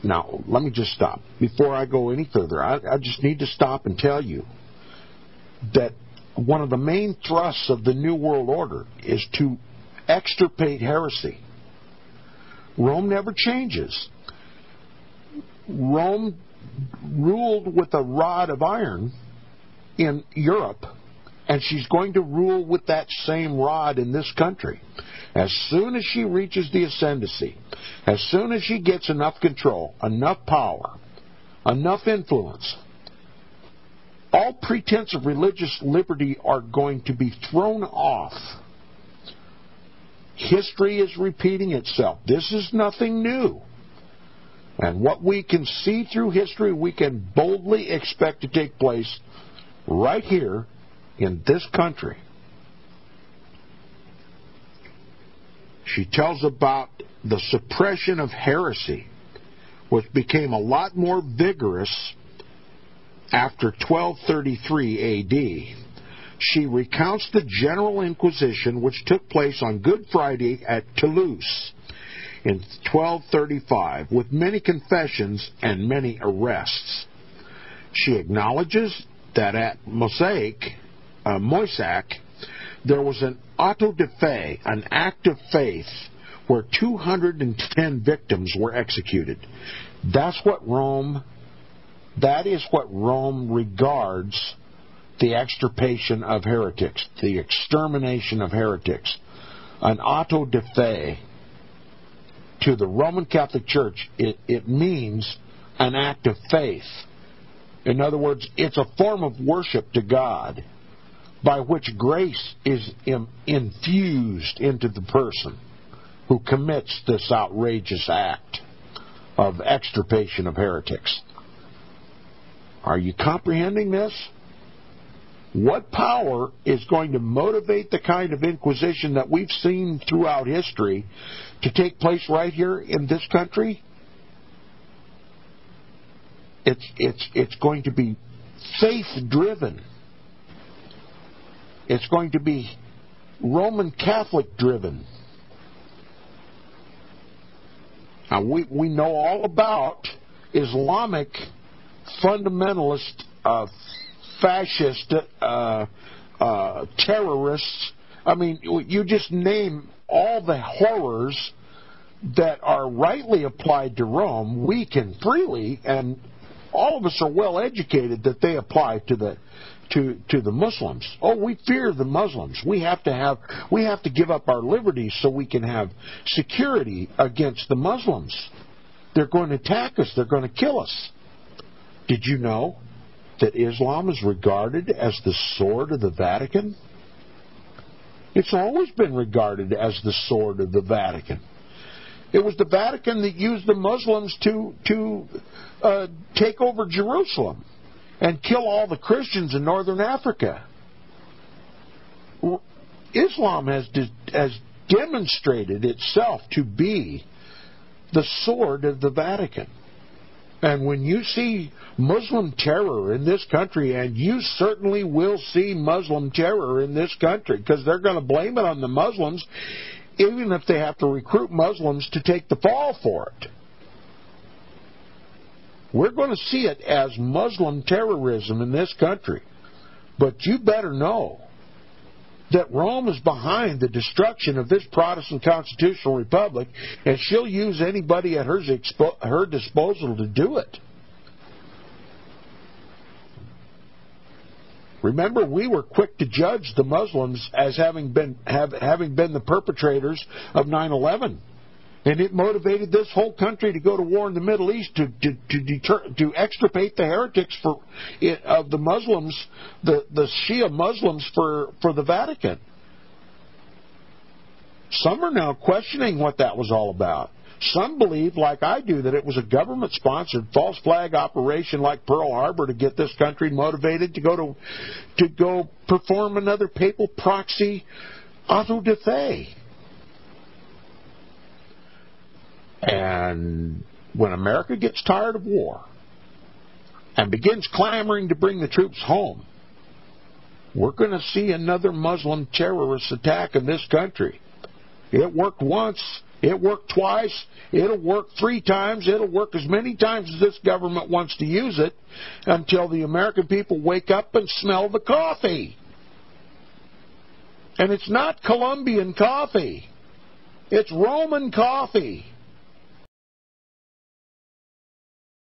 Now, let me just stop. Before I go any further, I just need to stop and tell you that one of the main thrusts of the New World Order is to extirpate heresy. Rome never changes. Rome ruled with a rod of iron in Europe, and she's going to rule with that same rod in this country. As soon as she reaches the ascendancy, as soon as she gets enough control, enough power, enough influence, all pretense of religious liberty are going to be thrown off. History is repeating itself. This is nothing new. And what we can see through history, we can boldly expect to take place right here in this country. She tells about the suppression of heresy, which became a lot more vigorous after 1233 A.D. She recounts the General Inquisition, which took place on Good Friday at Toulouse in 1235, with many confessions and many arrests. She acknowledges that at Moissac, there was an auto de fe, an act of faith, where 210 victims were executed. That is what Rome regards the extirpation of heretics, the extermination of heretics. An auto de fe. To the Roman Catholic Church, it means an act of faith. In other words, it's a form of worship to God by which grace is infused into the person who commits this outrageous act of extirpation of heretics. Are you comprehending this? What power is going to motivate the kind of inquisition that we've seen throughout history to take place right here in this country? It's going to be faith-driven. It's going to be Roman Catholic-driven. Now, we know all about Islamic fundamentalist fascist terrorists. I mean, you just name all the horrors that are rightly applied to Rome. We can freely, and all of us are well educated, that they apply to the Muslims. Oh, we fear the Muslims. We have to give up our liberties so we can have security against the Muslims. They're going to attack us. They're going to kill us. Did you know that Islam is regarded as the sword of the Vatican? It's always been regarded as the sword of the Vatican. It was the Vatican that used the Muslims to take over Jerusalem and kill all the Christians in northern Africa. Islam has demonstrated itself to be the sword of the Vatican. And when you see Muslim terror in this country, and you certainly will see Muslim terror in this country, because they're going to blame it on the Muslims, even if they have to recruit Muslims to take the fall for it. We're going to see it as Muslim terrorism in this country. But you better know that Rome is behind the destruction of this Protestant constitutional republic, and she'll use anybody at her disposal to do it. Remember, we were quick to judge the Muslims as having been the perpetrators of 9/11. And it motivated this whole country to go to war in the Middle East to extirpate the heretics of the Muslims, the Shia Muslims for the Vatican. Some are now questioning what that was all about. Some believe, like I do, that it was a government-sponsored false flag operation like Pearl Harbor to get this country motivated to go perform another papal proxy auto de fe. And when America gets tired of war and begins clamoring to bring the troops home, we're going to see another Muslim terrorist attack in this country. It worked once. It worked twice. It'll work 3 times. It'll work as many times as this government wants to use it until the American people wake up and smell the coffee. And it's not Colombian coffee. It's Roman coffee.